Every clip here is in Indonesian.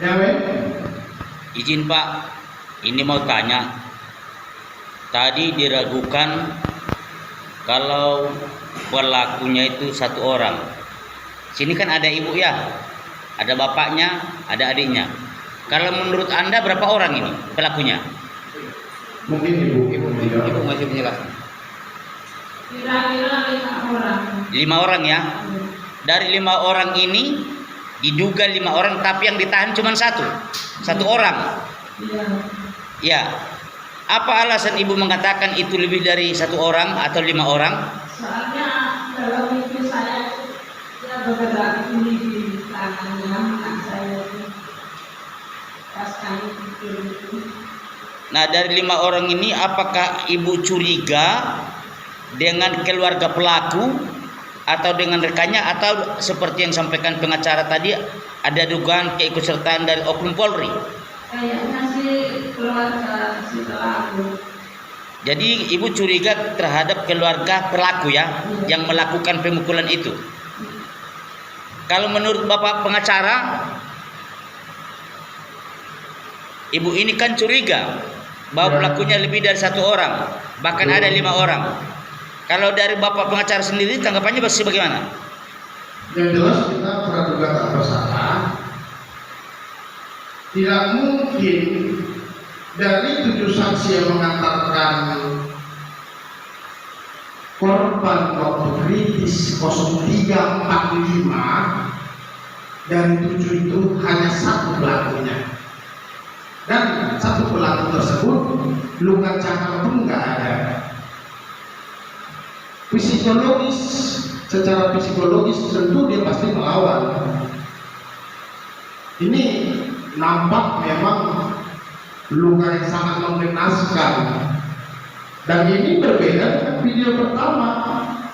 Ya, Wei? Izin Pak, ini mau tanya. Tadi diragukan kalau pelakunya itu satu orang. Sini kan ada ibu ya, ada bapaknya, ada adiknya. Kalau menurut Anda berapa orang ini pelakunya? Mungkin ibu Masih menjelaskan. Kira-kira 5 orang. 5 orang ya. Dari 5 orang ini diduga 5 orang, tapi yang ditahan cuma satu orang. Iya. Ya. Apa alasan ibu mengatakan itu lebih dari 1 orang atau 5 orang? Soalnya dalam mimpi saya dia bergerak ini di tangannya anak saya itu. Pas kami tidur itu. Nah, dari 5 orang ini apakah ibu curiga dengan keluarga pelaku atau dengan rekannya, atau seperti yang sampaikan pengacara tadi ada dugaan keikutsertaan dari oknum Polri? Kayaknya sih keluarga si pelaku. Jadi ibu curiga terhadap keluarga pelaku ya, yang melakukan pemukulan itu. Kalau menurut Bapak pengacara, ibu ini kan curiga bahwa pelakunya lebih dari 1 orang, bahkan ada 5 orang. Kalau dari Bapak pengacara sendiri tanggapannya bagaimana? Yang jelas kita praduga tak bersalah. Tidak mungkin dari 7 saksi yang mengantarkan korban waktu kritis 0345, dari 7 itu hanya 1 pelakunya, dan 1 pelaku tersebut luka cakar pun nggak ada. Psikologis, secara psikologis tentu dia pasti melawan. Ini nampak memang luka yang sangat mengenaskan, dan ini berbeda dengan video pertama.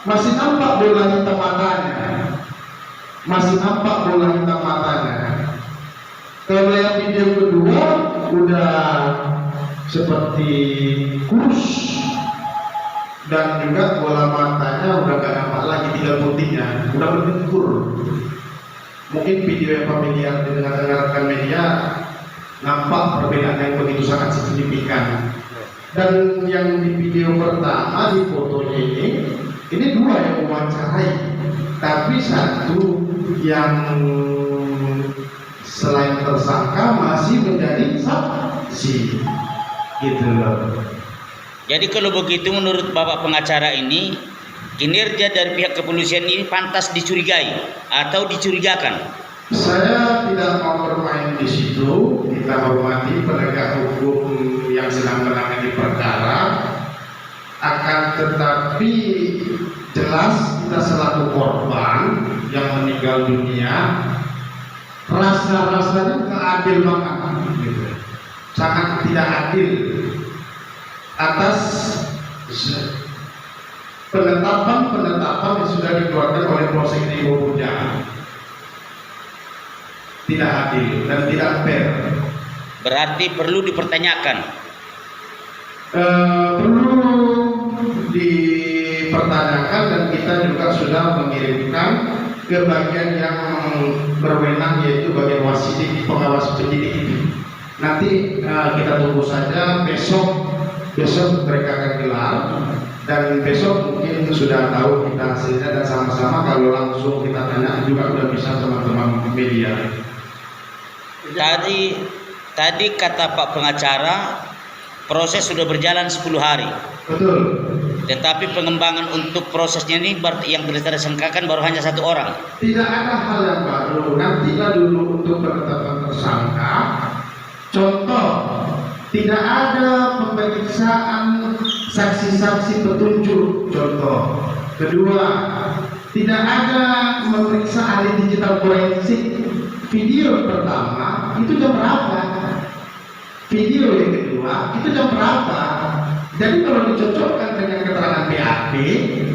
Masih nampak bola hitam matanya, Kalau yang video kedua udah seperti kurus, dan juga bola matanya udah gak nampak lagi, tinggal putihnya udah berbentur. Mungkin video yang familiar didengar-dengarkan media, nampak perbedaan yang begitu sangat signifikan. Dan yang di video pertama, di fotonya ini 2 yang mewawancarai, tapi 1 yang selain tersangka masih menjadi saksi, gitu loh. Jadi kalau begitu menurut Bapak pengacara ini, kinerja dari pihak kepolisian ini pantas dicurigai atau dicurigakan? Saya tidak mau bermain di situ. Kita hormati penegak hukum yang sedang menangani perkara. Akan tetapi jelas kita selaku korban yang meninggal dunia, rasa-rasanya nggak adil banget, gitu. Sangat tidak adil atas penetapan yang sudah dikeluarkan oleh Polsek Tribobuja. Tidak adil dan tidak fair. Berarti perlu dipertanyakan. Perlu dipertanyakan, dan kita juga sudah mengirimkan ke bagian yang berwenang, yaitu bagian wasidik, pengawas penyidik ini. Nanti kita tunggu saja, besok mereka akan gelar, dan besok mungkin sudah tahu kita hasilnya, dan sama-sama kalau langsung kita tanya juga udah bisa teman-teman media. Tadi kata Pak pengacara, proses sudah berjalan 10 hari. Betul. Tetapi pengembangan untuk prosesnya ini yang tersangkakan baru hanya 1 orang. Tidak ada hal yang baru. Nantilah dulu untuk penetapan tersangka. Contoh, tidak ada pemeriksaan saksi-saksi petunjuk. Contoh. Kedua, tidak ada memeriksa ahli digital forensik. Video pertama itu jam berapa? Video yang kedua itu jam berapa? Jadi kalau dicocokkan dengan keterangan BAP,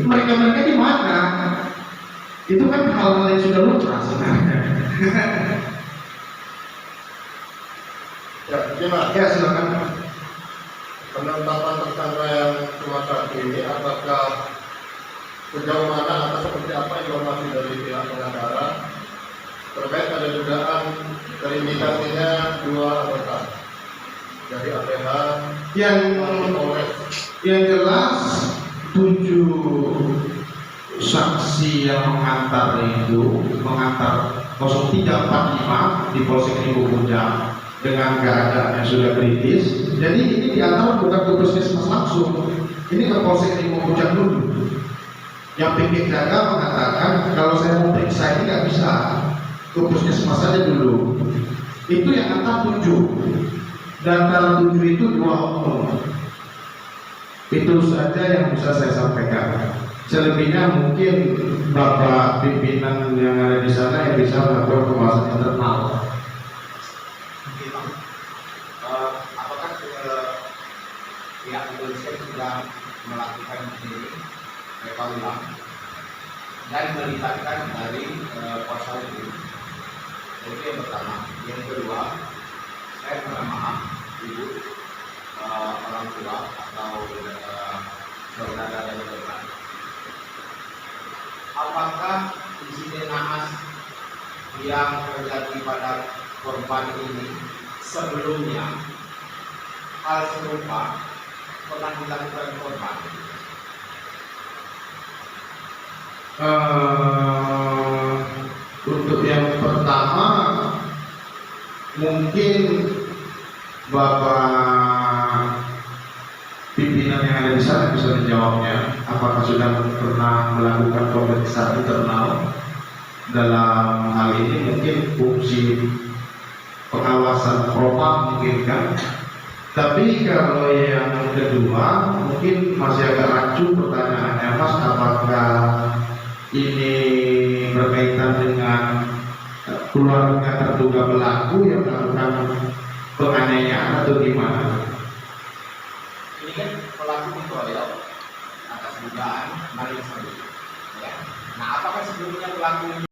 mereka di mana? Itu kan hal-hal yang sudah lumrah sebenarnya. Ya, gimana? Ya, silakan. Penetapan tersangka yang cuma 1 ini, apakah sejauh mana atau seperti apa informasi dari pihak pengacara terkait ada dugaan terindikasinya 2 anggota dari APH Yang Polres. jelas 7 saksi yang mengantar 0345 di Polsek Ribu Kujang dengan keadaan yang sudah kritis. Jadi ini diantar bukan ke puskesmas langsung, ini ke Polsek Ribu Kujang dulu. Yang pikir jaga mengatakan kalau saya mau periksa ini nggak bisa, ke puskesmas saja dulu. Itu yang antar 7, dan dalam 7 itu 2 oknum. Itu saja yang bisa saya sampaikan. Selebihnya mungkin Bapak pimpinan yang ada di sana yang bisa melakukan pembahasan internal. Oke, Bang. Apakah pihak kepolisian sudah melakukan ini reka ulang dan melibatkan dari kuasa hukum? Itu yang pertama. Yang kedua, saya minta maaf ibu, orang tua atau saudara dan teman. Apakah insiden naas yang terjadi pada korban ini sebelumnya hal serupa pernah dilakukan korban? Untuk yang pertama mungkin Bapak pimpinan yang ada di sana bisa menjawabnya. Apakah sudah pernah melakukan pemeriksaan internal dalam hal ini? Mungkin fungsi pengawasan propam mungkin kan. Tapi kalau yang kedua mungkin masih agak rancu pertanyaannya, Mas, apakah ini berkaitan dengan keluarga terduga pelaku yang melakukan penganiayaan atau gimana? Ini kan pelaku dikeroyok atas dugaan maling sendiri. Ya. Nah, apakah sebelumnya pelaku